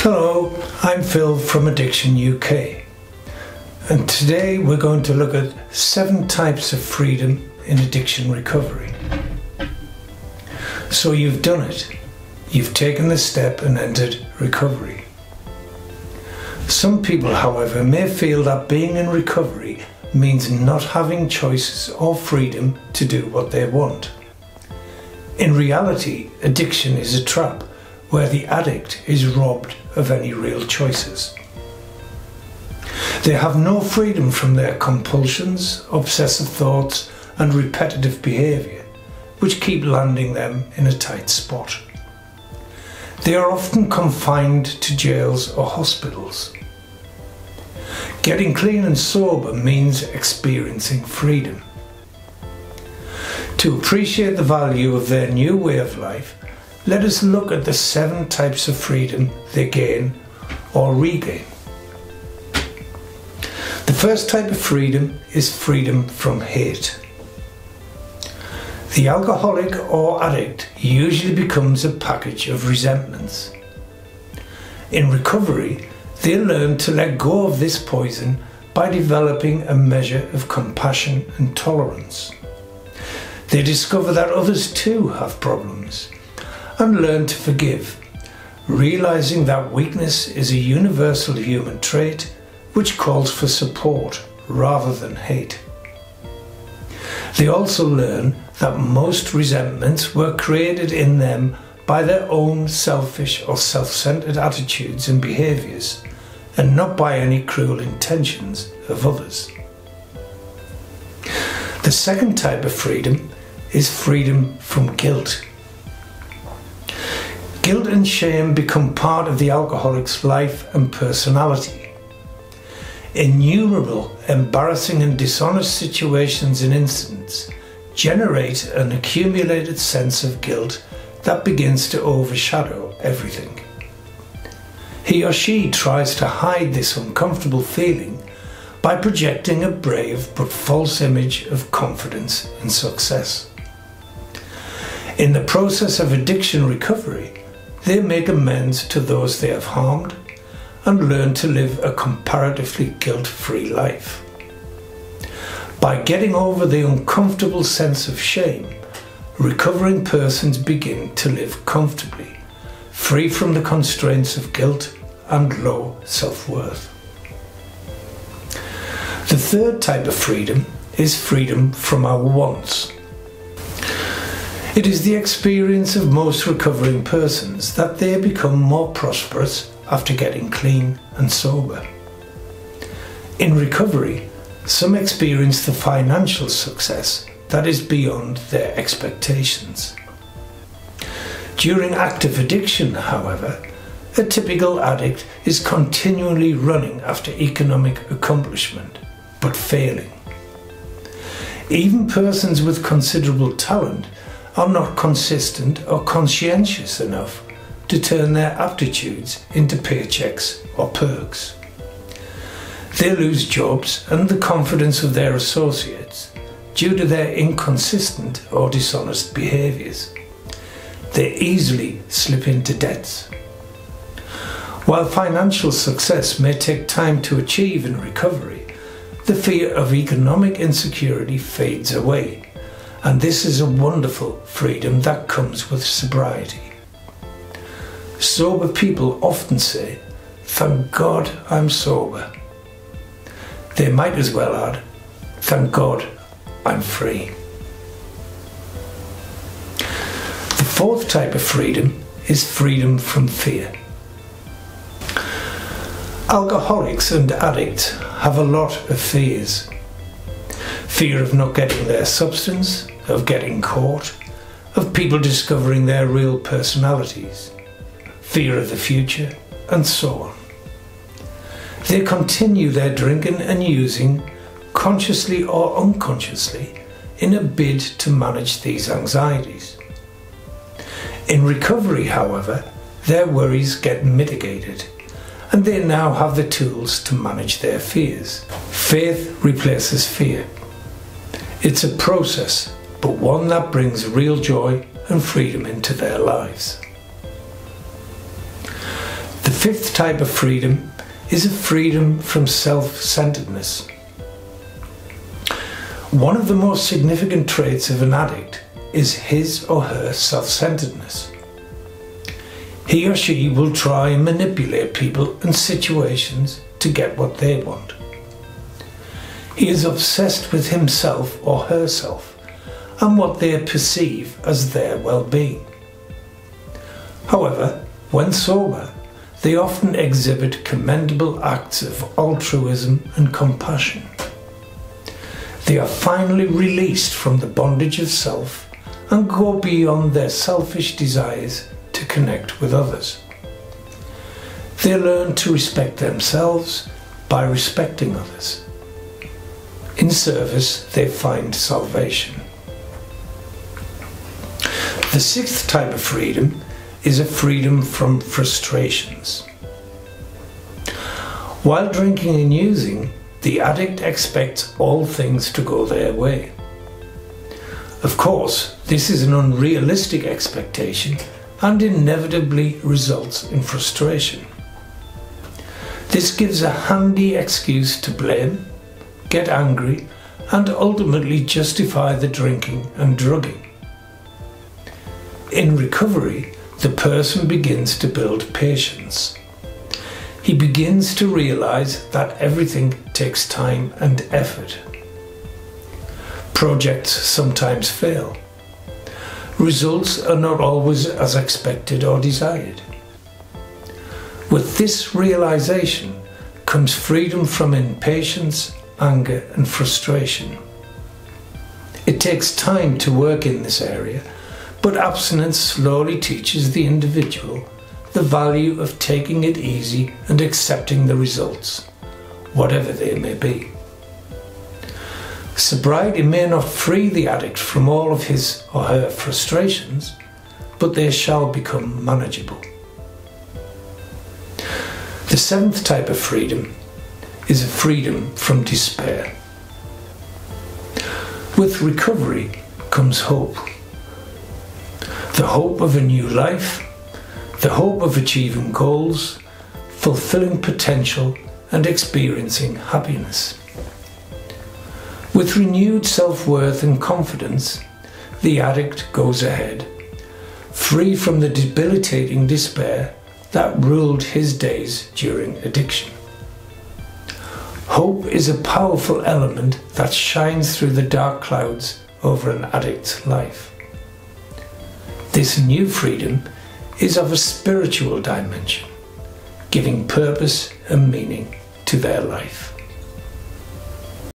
Hello, I'm Phil from Addiction UK, and today we're going to look at 7 types of freedom in addiction recovery. So you've done it. You've taken the step and entered recovery. Some people, however, may feel that being in recovery means not having choices or freedom to do what they want. In reality, addiction is a trap where the addict is robbed of any real choices. They have no freedom from their compulsions, obsessive thoughts and repetitive behaviour, which keep landing them in a tight spot. They are often confined to jails or hospitals. Getting clean and sober means experiencing freedom. To appreciate the value of their new way of life, let us look at the 7 types of freedom they gain or regain. The first type of freedom is freedom from hate. The alcoholic or addict usually becomes a package of resentments. In recovery, they learn to let go of this poison by developing a measure of compassion and tolerance. They discover that others too have problems and learn to forgive, realizing that weakness is a universal human trait which calls for support rather than hate. They also learn that most resentments were created in them by their own selfish or self-centered attitudes and behaviors, and not by any cruel intentions of others. The second type of freedom is freedom from guilt. Guilt and shame become part of the alcoholic's life and personality. Innumerable embarrassing and dishonest situations and incidents generate an accumulated sense of guilt that begins to overshadow everything. He or she tries to hide this uncomfortable feeling by projecting a brave but false image of confidence and success. In the process of addiction recovery, they make amends to those they have harmed and learn to live a comparatively guilt-free life. By getting over the uncomfortable sense of shame, recovering persons begin to live comfortably, free from the constraints of guilt and low self-worth. The third type of freedom is freedom from our wants. It is the experience of most recovering persons that they become more prosperous after getting clean and sober. In recovery, some experience the financial success that is beyond their expectations. During active addiction, however, a typical addict is continually running after economic accomplishment, but failing. Even persons with considerable talent are not consistent or conscientious enough to turn their aptitudes into paychecks or perks. They lose jobs and the confidence of their associates due to their inconsistent or dishonest behaviours. They easily slip into debts. While financial success may take time to achieve in recovery, the fear of economic insecurity fades away. And this is a wonderful freedom that comes with sobriety. Sober people often say, "Thank God I'm sober." They might as well add, "Thank God I'm free." The fourth type of freedom is freedom from fear. Alcoholics and addicts have a lot of fears. Fear of not getting their substance, of getting caught, of people discovering their real personalities, fear of the future, and so on. They continue their drinking and using, consciously or unconsciously, in a bid to manage these anxieties. In recovery, however, their worries get mitigated, and they now have the tools to manage their fears. Faith replaces fear. It's a process, but one that brings real joy and freedom into their lives. The fifth type of freedom is a freedom from self-centeredness. One of the most significant traits of an addict is his or her self-centeredness. He or she will try and manipulate people and situations to get what they want. He is obsessed with himself or herself and what they perceive as their well-being. However, when sober, they often exhibit commendable acts of altruism and compassion. They are finally released from the bondage of self and go beyond their selfish desires to connect with others. They learn to respect themselves by respecting others. In service, they find salvation. The sixth type of freedom is a freedom from frustrations. While drinking and using, the addict expects all things to go their way. Of course, this is an unrealistic expectation and inevitably results in frustration. This gives a handy excuse to blame, get angry, and ultimately justify the drinking and drugging. In recovery, the person begins to build patience. He begins to realize that everything takes time and effort. Projects sometimes fail. Results are not always as expected or desired. With this realization comes freedom from impatience, anger, and frustration. It takes time to work in this area, but abstinence slowly teaches the individual the value of taking it easy and accepting the results, whatever they may be. Sobriety may not free the addict from all of his or her frustrations, but they shall become manageable. The seventh type of freedom is a freedom from despair. With recovery comes hope. The hope of a new life, the hope of achieving goals, fulfilling potential, and experiencing happiness. With renewed self-worth and confidence, the addict goes ahead, free from the debilitating despair that ruled his days during addiction. Hope is a powerful element that shines through the dark clouds over an addict's life. This new freedom is of a spiritual dimension, giving purpose and meaning to their life.